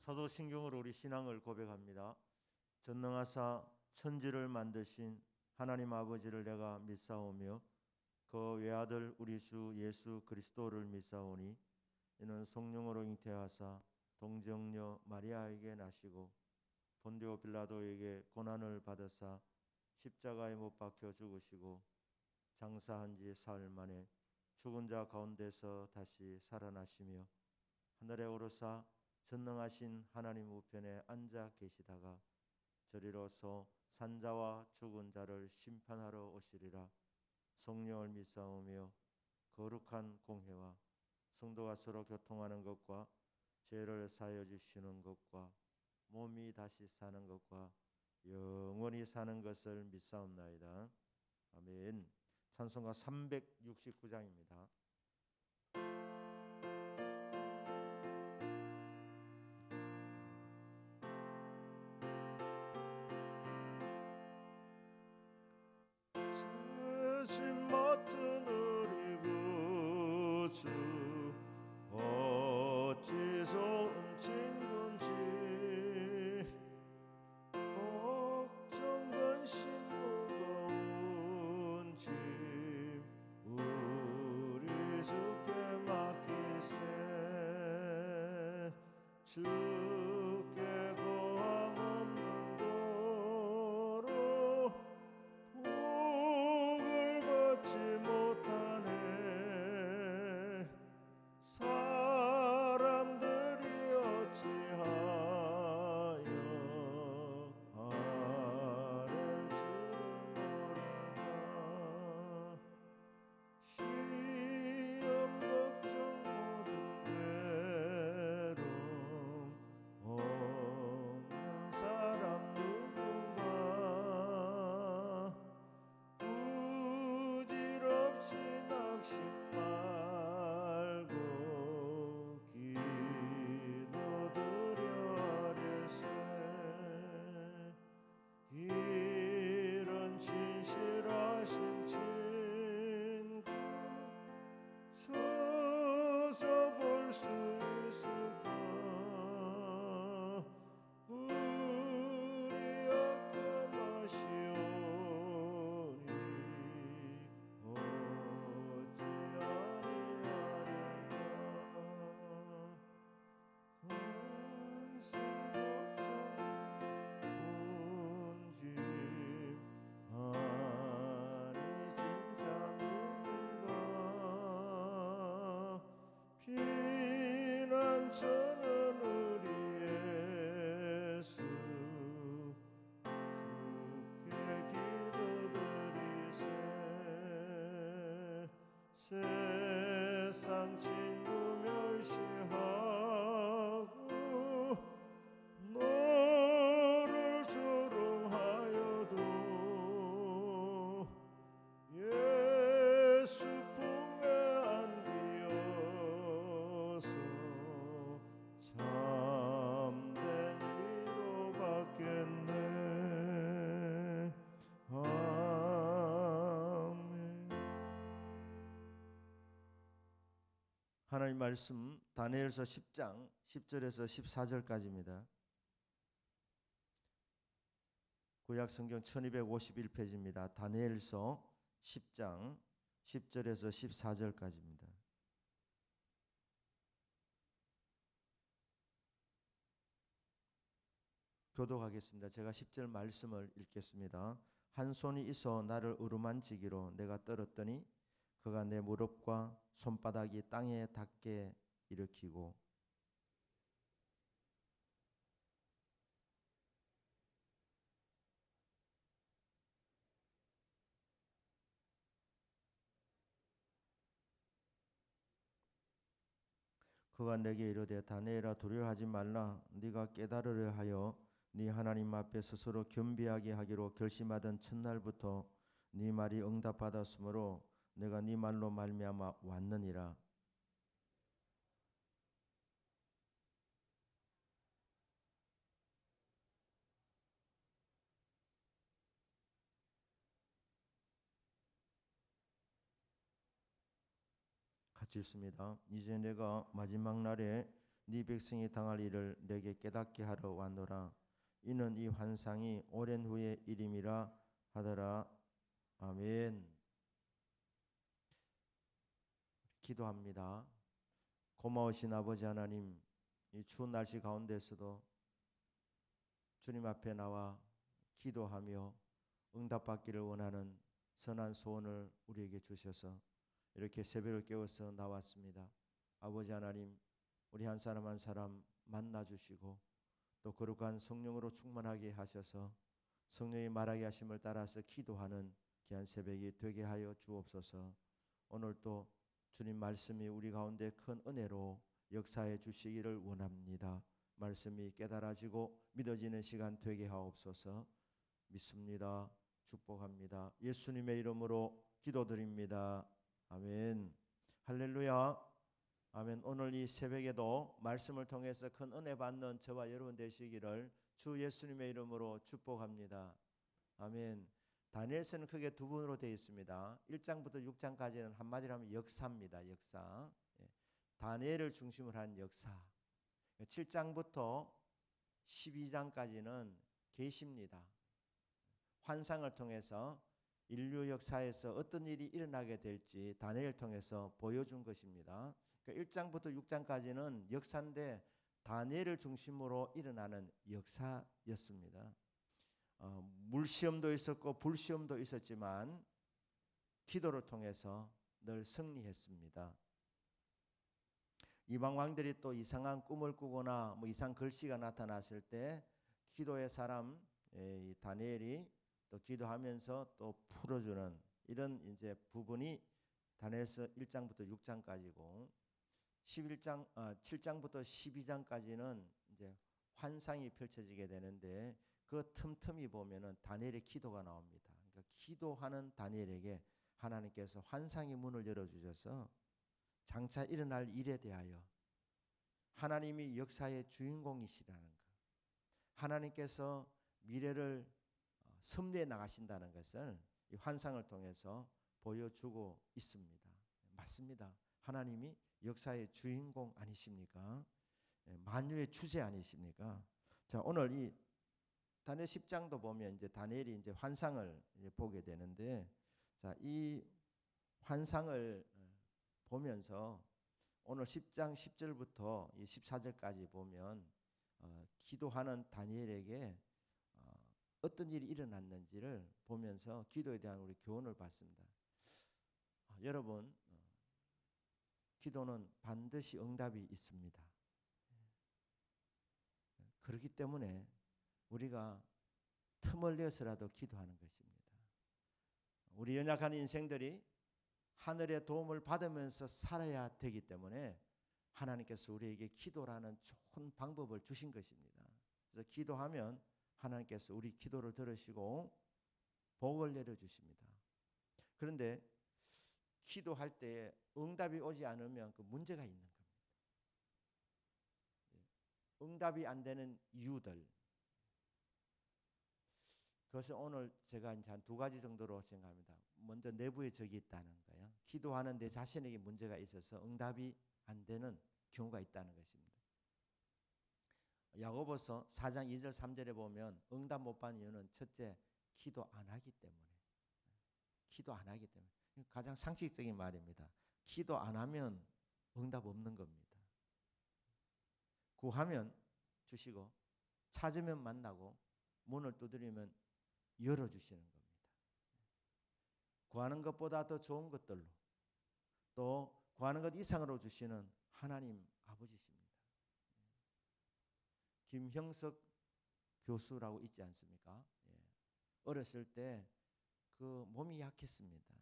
사도신경으로 우리 신앙을 고백합니다. 전능하사 천지를 만드신 하나님 아버지를 내가 믿사오며 그 외아들 우리 주 예수 그리스도를 믿사오니 이는 성령으로 잉태하사 동정녀 마리아에게 나시고 본디오 빌라도에게 고난을 받으사 십자가에 못 박혀 죽으시고 장사한 지 사흘 만에 죽은 자 가운데서 다시 살아나시며 하늘에 오르사 전능하신 하나님 우편에 앉아 계시다가 저리로서 산자와 죽은 자를 심판하러 오시리라. 성령을 믿사오며 거룩한 공회와 성도가 서로 교통하는 것과 죄를 사하여 주시는 것과 몸이 다시 사는 것과 영원히 사는 것을 믿사옵나이다. 아멘. 찬송가 369장입니다. 죄짐 맡은 우리 구주 어찌서 훔친 건지 걱정 근심 무거운 짐 우리 주께 맡기세. 주께 고함 없는 고로 복을 받지 못하네. 사람들이 어찌하여 아랠 줄을 모를까. 시험 걱정 모든 괴로움 없는 사람 누군가. 부질없이 낙심 말고 기도드려 아뢰세. 이런 진실하신 친구 서서 볼 수 있을까. 우리 악함하시오니 어찌 아니하릴까. 근심 걱정 온짐 아니 진짜 누군가. 피난처는 우리 예수 주께 기도드리세. 세상 친구 멸시하고 너를 조롱하여도 예수 품에 안기어서 참된 위로 받겠네. 아멘. 하나님 말씀 다니엘서 10장 10절에서 14절까지입니다. 구약 성경 1251페이지입니다. 다니엘서 10장 10절에서 14절까지입니다. 교독하겠습니다. 제가 10절 말씀을 읽겠습니다. 한 손이 있어 나를 어루만지기로 내가 떨었더니 그가 내 무릎과 손바닥이 땅에 닿게 일으키고 그가 내게 이르되 다니엘아 두려워하지 말라. 네가 깨달으려 하여 네 하나님 앞에 스스로 겸비하게 하기로 결심하던 첫날부터 네 말이 응답받았으므로 내가 네 말로 말미암아 왔느니라. 같이 읽습니다. 이제 내가 마지막 날에 네 백성이 당할 일을 내게 깨닫게 하러 왔노라. 이는 이 환상이 오랜 후의 일임이라 하더라. 아멘. 기도합니다. 고마우신 아버지 하나님, 이 추운 날씨 가운데서도 주님 앞에 나와 기도하며 응답받기를 원하는 선한 소원을 우리에게 주셔서 이렇게 새벽을 깨워서 나왔습니다. 아버지 하나님, 우리 한 사람 한 사람 만나주시고 또 거룩한 성령으로 충만하게 하셔서 성령이 말하게 하심을 따라서 기도하는 귀한 새벽이 되게 하여 주옵소서. 오늘 또 주님 말씀이 우리 가운데 큰 은혜로 역사해 주시기를 원합니다. 말씀이 깨달아지고 믿어지는 시간 되게 하옵소서. 믿습니다. 축복합니다. 예수님의 이름으로 기도드립니다. 아멘. 할렐루야. 아멘. 오늘 이 새벽에도 말씀을 통해서 큰 은혜 받는 저와 여러분 되시기를 주 예수님의 이름으로 축복합니다. 아멘. 다니엘서는 크게 두 분으로 되어 있습니다. 1장부터 6장까지는 한마디로 하면 역사입니다. 역사. 다니엘을 중심으로 한 역사. 7장부터 12장까지는 계시입니다. 환상을 통해서 인류 역사에서 어떤 일이 일어나게 될지 다니엘을 통해서 보여준 것입니다. 그러니까 1장부터 6장까지는 역사인데 다니엘을 중심으로 일어나는 역사였습니다. 물시험도 있었고 불시험도 있었지만 기도를 통해서 늘 승리했습니다. 이방 왕들이 또 이상한 꿈을 꾸거나 이상 글씨가 나타났을 때 기도의 사람 다니엘이 또 기도하면서 또 풀어주는 이런 이제 부분이 다니엘서 1장부터 6장까지고 7장부터 12장까지는 이제 환상이 펼쳐지게 되는데 그 틈틈이 보면은 다니엘의 기도가 나옵니다. 그러니까 기도하는 다니엘에게 하나님께서 환상의 문을 열어주셔서 장차 일어날 일에 대하여 하나님이 역사의 주인공이시라는 것, 하나님께서 미래를 섭리해 나가신다는 것을 이 환상을 통해서 보여주고 있습니다. 맞습니다. 하나님이 역사의 주인공 아니십니까? 만유의 주제 아니십니까? 자, 오늘 이 다니엘 10장도 보면 이제 다니엘이 이제 환상을 이제 보게 되는데, 자, 이 환상을 보면서 오늘 10장 10절부터 14절까지 보면 기도하는 다니엘에게 어떤 일이 일어났는지를 보면서 기도에 대한 우리 교훈을 받습니다. 여러분, 기도는 반드시 응답이 있습니다. 그렇기 때문에 우리가 틈을 내서라도 기도하는 것입니다. 우리 연약한 인생들이 하늘의 도움을 받으면서 살아야 되기 때문에 하나님께서 우리에게 기도라는 좋은 방법을 주신 것입니다. 그래서 기도하면 하나님께서 우리 기도를 들으시고 복을 내려주십니다. 그런데 기도할 때 응답이 오지 않으면 그 문제가 있는 겁니다. 응답이 안 되는 이유들, 그것을 오늘 제가 이제 한 두 가지 정도로 생각합니다. 먼저 내부에 적이 있다는 거예요. 기도하는 내 자신에게 문제가 있어서 응답이 안 되는 경우가 있다는 것입니다. 야고보서 4장 2절 3절에 보면 응답 못 받는 이유는 첫째, 기도 안 하기 때문에. 기도 안 하기 때문에. 가장 상식적인 말입니다. 기도 안 하면 응답 없는 겁니다. 구하면 주시고 찾으면 만나고 문을 두드리면 열어주시는 겁니다. 구하는 것보다 더 좋은 것들로 또 구하는 것 이상으로 주시는 하나님 아버지십니다. 김형석 교수라고 있지 않습니까? 어렸을 때 그 몸이 약했습니다.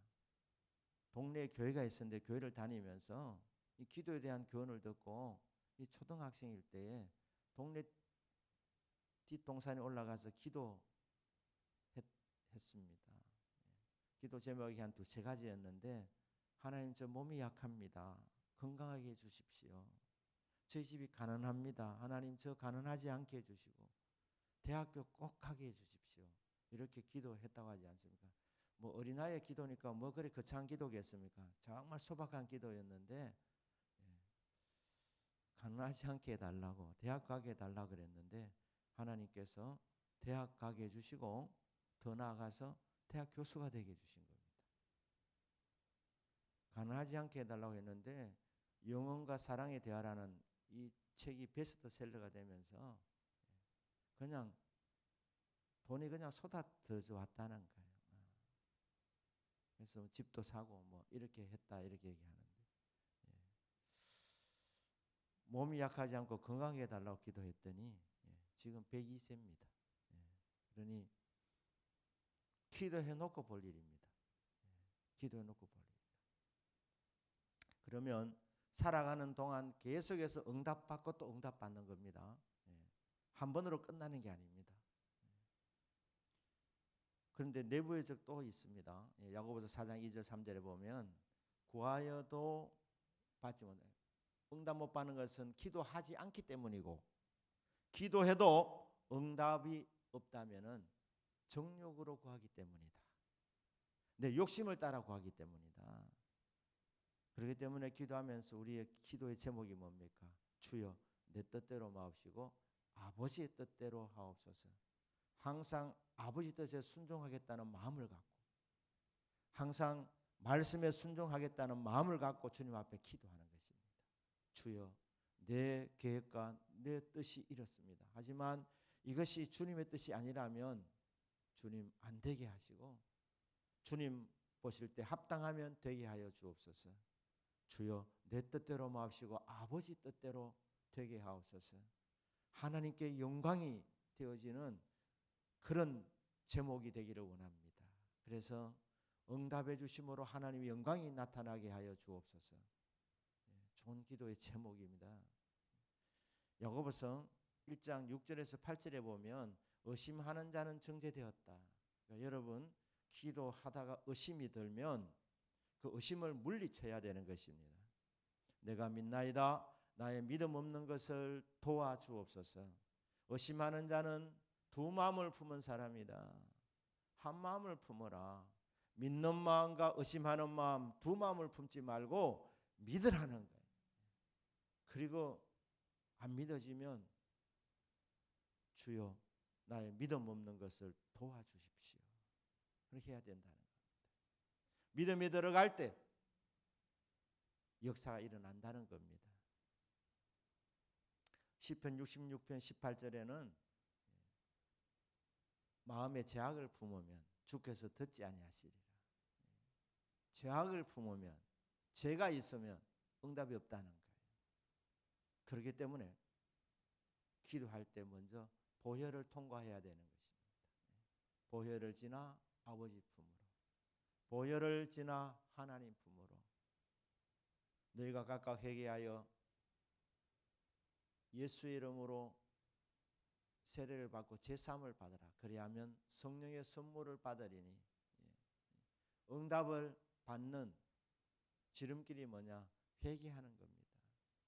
동네에 교회가 있었는데 교회를 다니면서 이 기도에 대한 교훈을 듣고 이 초등학생일 때에 동네 뒷동산에 올라가서 기도했습니다. 기도 제목이 한 두세 가지였는데, 하나님 저 몸이 약합니다. 건강하게 해주십시오. 저희 집이 가난합니다. 하나님 저 가난하지 않게 해주시고 대학교 꼭 가게 해주십시오. 이렇게 기도했다고 하지 않습니까? 뭐 어린아이의 기도니까 뭐 그리 거창한 기도겠습니까? 정말 소박한 기도였는데 가난하지 않게 해달라고, 대학 가게 해달라고 그랬는데 하나님께서 대학 가게 해주시고 더 나아가서 대학 교수가 되게 해주신 겁니다. 가난하지 않게 해달라고 했는데 영혼과 사랑의 대화라는 이 책이 베스트셀러가 되면서 그냥 돈이 그냥 쏟아져 왔다는 거예요. 그래서 집도 사고 뭐 이렇게 했다 이렇게 얘기하는데, 몸이 약하지 않고 건강하게 해달라고 기도했더니 지금 102세입니다. 그러니 기도해놓고 볼 일입니다. 기도해놓고 볼 일. 그러면 살아가는 동안 계속해서 응답받고 또 응답받는 겁니다. 한 번으로 끝나는 게 아닙니다. 그런데 내부의 적도 있습니다. 야고보서 4장 2절 3절에 보면 구하여도 받지 못해요. 응답 못 받는 것은 기도하지 않기 때문이고, 기도해도 응답이 없다면은 정욕으로 구하기 때문이다. 내 욕심을 따라 구하기 때문이다. 그렇기 때문에 기도하면서 우리의 기도의 제목이 뭡니까? 주여 내 뜻대로 마옵시고 아버지의 뜻대로 하옵소서. 항상 아버지 뜻에 순종하겠다는 마음을 갖고, 항상 말씀에 순종하겠다는 마음을 갖고 주님 앞에 기도하는 것입니다. 주여 내 계획과 내 뜻이 이렇습니다. 하지만 이것이 주님의 뜻이 아니라면 주님 안 되게 하시고, 주님 보실 때 합당하면 되게 하여 주옵소서. 주여 내 뜻대로 마옵시고 아버지 뜻대로 되게 하옵소서. 하나님께 영광이 되어지는 그런 제목이 되기를 원합니다. 그래서 응답해 주심으로 하나님의 영광이 나타나게 하여 주옵소서. 좋은 기도의 제목입니다. 야고보서 1장 6절에서 8절에 보면 의심하는 자는 정죄되었다. 그러니까 여러분 기도하다가 의심이 들면 그 의심을 물리쳐야 되는 것입니다. 내가 믿나이다. 나의 믿음 없는 것을 도와주옵소서. 의심하는 자는 두 마음을 품은 사람이다. 한 마음을 품어라. 믿는 마음과 의심하는 마음 두 마음을 품지 말고 믿으라는 거예요. 그리고 안 믿어지면 주여 나의 믿음 없는 것을 도와주십시오. 그렇게 해야 된다는 겁니다. 믿음이 들어갈 때 역사가 일어난다는 겁니다. 시편 66편 18절에는 마음에 죄악을 품으면 주께서 듣지 아니하시리라. 죄악을 품으면, 죄가 있으면 응답이 없다는 거예요. 그렇기 때문에 기도할 때 먼저 보혈을 통과해야 되는 것입니다. 보혈을 지나 아버지 품으로, 보혈을 지나 하나님 품으로 너희가 각각 회개하여 예수의 이름으로 세례를 받고 제사함을 받으라. 그리하면 성령의 선물을 받으리니. 응답을 받는 지름길이 뭐냐? 회개하는 겁니다.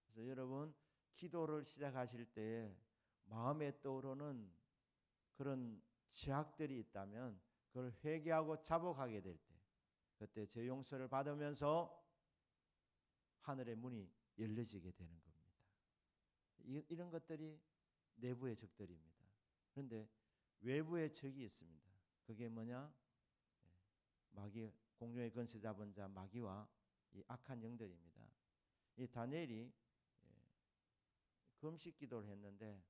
그래서 여러분 기도를 시작하실 때 마음에 떠오르는 그런 죄악들이 있다면 그걸 회개하고 자복하게 될 때, 그때 죄 용서를 받으면서 하늘의 문이 열려지게 되는 겁니다. 이런 것들이 내부의 적들입니다. 그런데 외부의 적이 있습니다. 그게 뭐냐? 마귀, 공중의 권세 잡은 자 마귀와 이 악한 영들입니다. 이 다니엘이 금식 기도를 했는데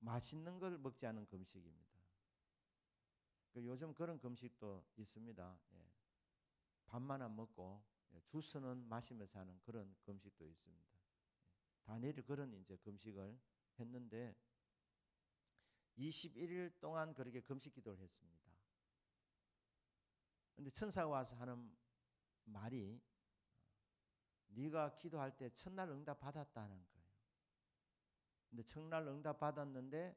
맛있는 걸 먹지 않은 금식입니다. 요즘 그런 금식도 있습니다. 밥만 안 먹고 주스는 마시면서 하는 그런 금식도 있습니다. 다니엘이 그런 이제 금식을 했는데 21일 동안 그렇게 금식 기도를 했습니다. 그런데 천사가 와서 하는 말이 네가 기도할 때 첫날 응답 받았다는 거예요. 근데 첫날 응답 받았는데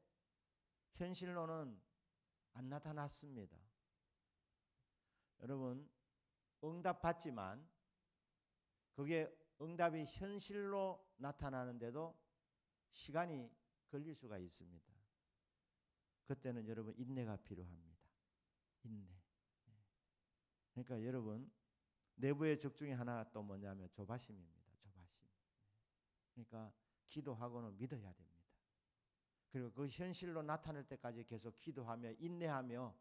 현실로는 안 나타났습니다. 여러분 응답 받지만 그게 응답이 현실로 나타나는데도 시간이 걸릴 수가 있습니다. 그때는 여러분 인내가 필요합니다. 인내. 그러니까 여러분 내부의 적 중에 하나가 또 뭐냐면 조바심입니다. 조바심. 그러니까 기도하고는 믿어야 됩니다. 그리고 그 현실로 나타날 때까지 계속 기도하며 인내하며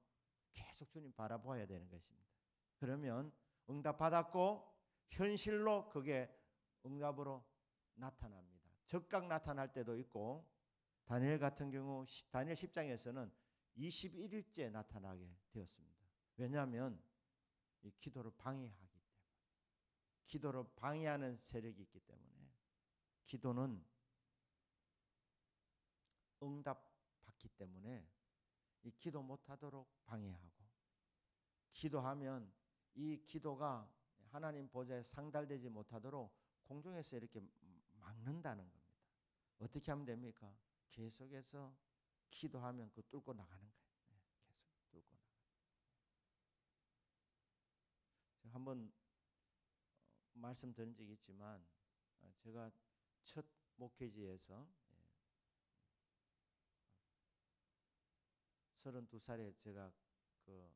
계속 주님 바라보아야 되는 것입니다. 그러면 응답 받았고 현실로 그게 응답으로 나타납니다. 즉각 나타날 때도 있고 다니엘 같은 경우 다니엘 10장에서는 21일째 나타나게 되었습니다. 왜냐하면 이 기도를 방해하기 때문에, 기도를 방해하는 세력이 있기 때문에 기도는 응답 받기 때문에 이 기도 못하도록 방해하고 기도하면 이 기도가 하나님 보좌에 상달되지 못하도록 공중에서 이렇게 막는다는 겁니다. 어떻게 하면 됩니까? 계속해서 기도하면 그 뚫고 나가는 거예요. 계속 뚫고 나가는. 제가 한번 말씀드린 적이 있지만 제가 첫 목회지에서 32살에 제가 그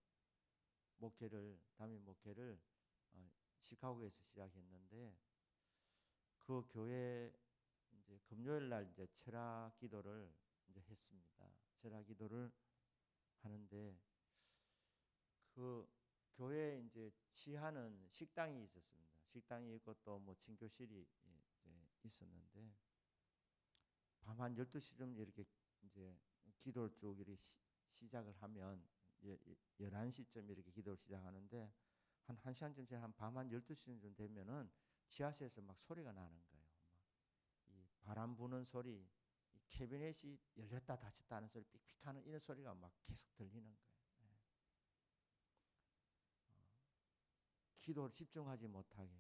담임 목회를 시카고에서 시작했는데 그 교회 이제 금요일 날 이제 철학 기도를 이제 했습니다. 철학 기도를 하는데 그 교회에 이제 지하는 식당이 있었습니다. 식당이 있고 또 뭐 진교실이 이제 있었는데 밤 한 12시쯤 이렇게 이제 기도를 쭉 이렇게 시작을 하면 11시쯤 이렇게 기도를 시작하는데 한 1시간쯤 지나 밤 한 12시쯤 되면은 지하실에서 막 소리가 나는 거예요. 이 바람 부는 소리, 이 캐비넷이 열렸다 닫혔다 하는 소리, 삑삑하는 이런 소리가 막 계속 들리는 거예요. 기도를 집중하지 못하게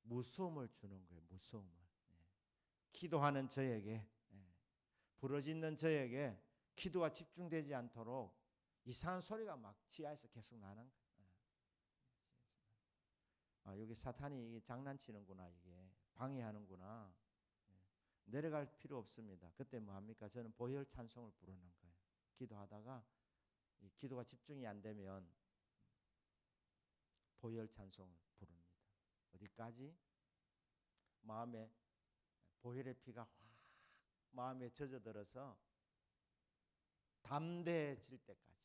무서움을 주는 거예요. 무서움을. 기도하는 저에게, 부르짖는 저에게 기도가 집중되지 않도록 이상한 소리가 막 지하에서 계속 나는 거예요. 여기 사탄이 장난치는구나, 이게 방해하는구나. 내려갈 필요 없습니다. 그때 뭐 합니까? 저는 보혈 찬송을 부르는 거예요. 기도하다가 이 기도가 집중이 안 되면 보혈 찬송을 부릅니다. 어디까지? 마음에 보혈의 피가 확 마음에 젖어들어서 담대해질 때까지.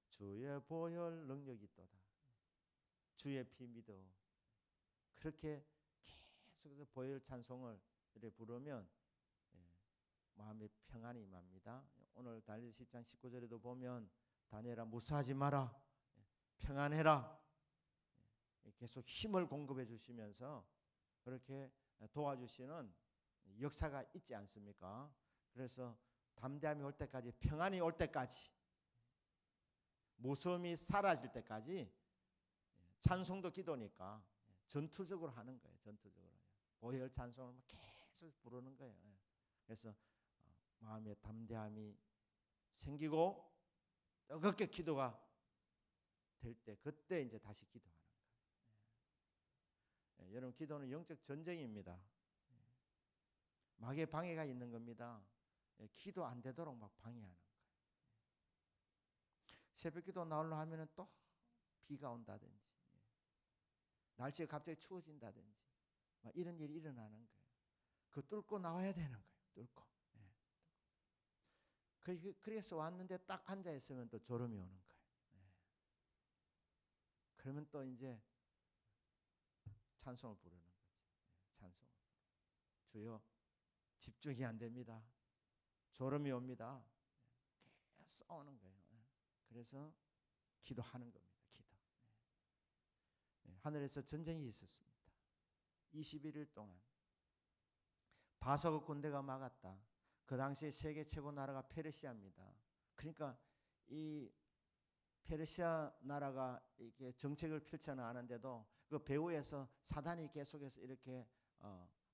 주의 보혈 능력이 있도다. 주의 피 믿어. 그렇게 계속해서 보혈 찬송을 이렇게 부르면 마음에 평안이 임합니다. 오늘 다니엘 10장 19절에도 보면 다니엘아 무서워하지 마라. 평안해라. 계속 힘을 공급해 주시면서 그렇게 도와주시는 역사가 있지 않습니까? 그래서 담대함이 올 때까지, 평안이 올 때까지, 무서움이 사라질 때까지 찬송도 기도니까 전투적으로 하는 거예요. 전투적으로 보혈 찬송을 계속 부르는 거예요. 그래서 마음에 담대함이 생기고 뜨겁게 기도가 될 때 그때 이제 다시 기도하는 거예요. 여러분 기도는 영적 전쟁입니다. 마귀의 방해가 있는 겁니다. 기도 안 되도록 막 방해하는 거예요. 새벽기도 나오려 하면은 또 비가 온다든지 날씨가 갑자기 추워진다든지 막 이런 일이 일어나는 거예요. 그 뚫고 나와야 되는 거예요. 뚫고. 그래서 왔는데 딱 앉아 있으면 또 졸음이 오는 거예요. 그러면 또 이제 찬송을 부르는 거지. 찬송을. 주여 집중이 안 됩니다. 졸음이 옵니다. 계속 싸우는 거예요. 그래서 기도하는 겁니다. 기도. 하늘에서 전쟁이 있었습니다. 21일 동안 바소그 군대가 막았다. 그 당시 세계 최고 나라가 페르시아입니다. 그러니까 이 페르시아 나라가 이렇게 정책을 펼쳐나가는데도 그 배후에서 사단이 계속해서 이렇게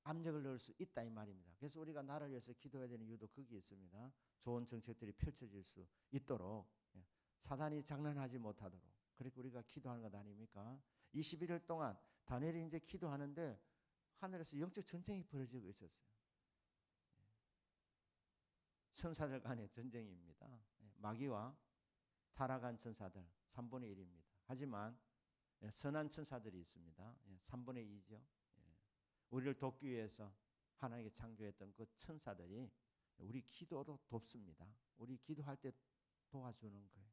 압력을 넣을 수 있다 이 말입니다. 그래서 우리가 나라를 위해서 기도해야 되는 이유도 거기에 있습니다. 좋은 정책들이 펼쳐질 수 있도록 사단이 장난하지 못하도록 그렇게 우리가 기도하는 것 아닙니까? 21일 동안 다니엘이 이제 기도하는데 하늘에서 영적 전쟁이 벌어지고 있었어요. 천사들 간의 전쟁입니다. 마귀와 타락한 천사들 3분의 1입니다. 하지만 선한 천사들이 있습니다. 3분의 2죠. 우리를 돕기 위해서 하나님께 창조했던 그 천사들이 우리 기도로 돕습니다. 우리 기도할 때 도와주는 거예요.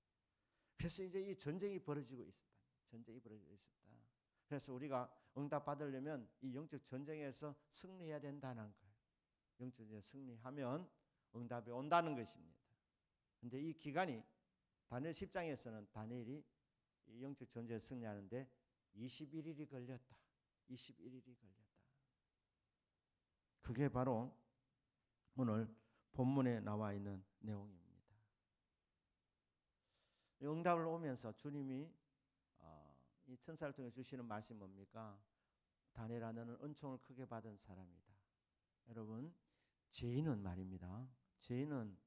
그래서 이제 이 전쟁이 벌어지고 있었다. 전쟁이 벌어지고 있었다. 그래서 우리가 응답 받으려면 이 영적 전쟁에서 승리해야 된다는 거예요. 영적 전쟁에 승리하면 응답이 온다는 것입니다. 그런데 이 기간이 다니엘 10장에서는 다니엘이 이 영적 전쟁에 승리하는데 21일이 걸렸다. 21일이 걸렸다. 그게 바로 오늘 본문에 나와 있는 내용입니다. 응답을 오면서 주님이 이 천사를 통해 주시는 말씀이 뭡니까? 다니엘아, 너는 은총을 크게 받은 사람이다. 여러분, 죄인은 말입니다. 죄인은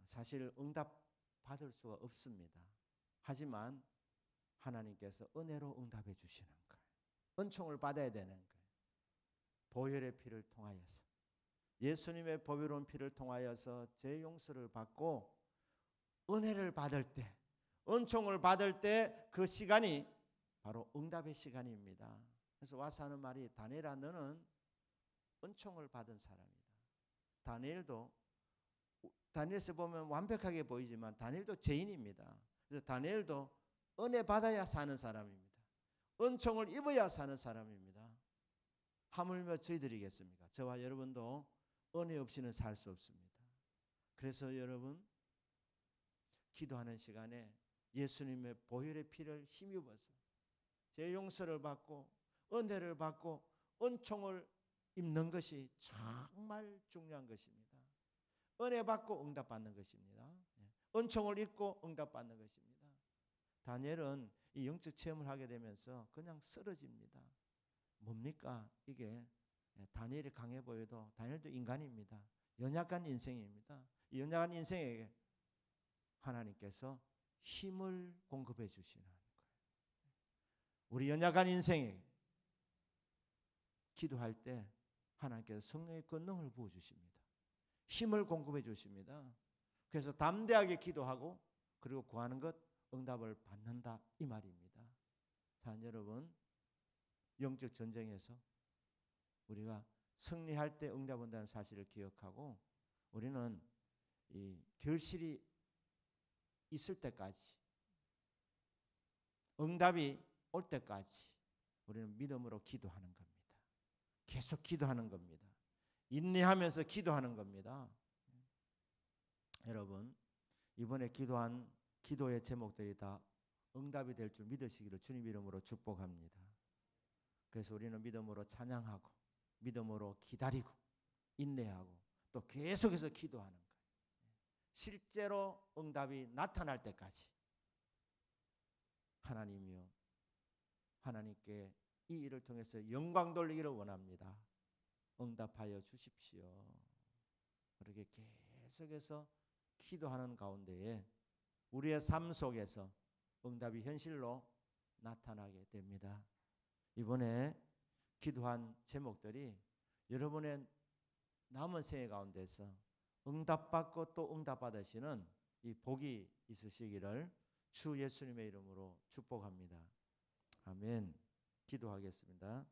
사실 응답 받을 수가 없습니다. 하지만 하나님께서 은혜로 응답해 주시는 거예요. 은총을 받아야 되는 거예요. 보혈의 피를 통하여서, 예수님의 보혈로운 피를 통하여서 죄 용서를 받고 은혜를 받을 때, 은총을 받을 때 그 시간이 바로 응답의 시간입니다. 그래서 와서 하는 말이, 다니엘아, 너는 은총을 받은 사람이다. 다니엘서 보면 완벽하게 보이지만 다니엘도 죄인입니다. 그래서 다니엘도 은혜 받아야 사는 사람입니다. 은총을 입어야 사는 사람입니다. 하물며 저희들이겠습니까? 저와 여러분도 은혜 없이는 살 수 없습니다. 그래서 여러분, 기도하는 시간에 예수님의 보혈의 피를 힘입어서 제 용서를 받고 은혜를 받고 은총을 입는 것이 정말 중요한 것입니다. 은혜 받고 응답 받는 것입니다. 은총을 입고 응답 받는 것입니다. 다니엘은 이 영적 체험을 하게 되면서 그냥 쓰러집니다. 뭡니까? 이게 다니엘이 강해 보여도 다니엘도 인간입니다. 연약한 인생입니다. 이 연약한 인생에게 하나님께서 힘을 공급해 주시는 거예요. 우리 연약한 인생에 기도할 때 하나님께서 성령의 권능을 부어 주십니다. 힘을 공급해 주십니다. 그래서 담대하게 기도하고 그리고 구하는 것 응답을 받는다, 이 말입니다. 자, 여러분, 영적 전쟁에서 우리가 승리할 때 응답 온다는 사실을 기억하고 우리는 이 결실이 있을 때까지, 응답이 올 때까지 우리는 믿음으로 기도하는 겁니다. 계속 기도하는 겁니다. 인내하면서 기도하는 겁니다. 여러분, 이번에 기도한 기도의 제목들이 다 응답이 될 줄 믿으시기를 주님 이름으로 축복합니다. 그래서 우리는 믿음으로 찬양하고 믿음으로 기다리고 인내하고 또 계속해서 기도하는 거예요. 실제로 응답이 나타날 때까지 하나님이요, 하나님께 이 일을 통해서 영광 돌리기를 원합니다. 응답하여 주십시오. 그렇게 계속해서 기도하는 가운데에 우리의 삶 속에서 응답이 현실로 나타나게 됩니다. 이번에 기도한 제목들이 여러분의 남은 생애 가운데서 응답받고 또 응답받으시는 이 복이 있으시기를 주 예수님의 이름으로 축복합니다. 아멘. 기도하겠습니다.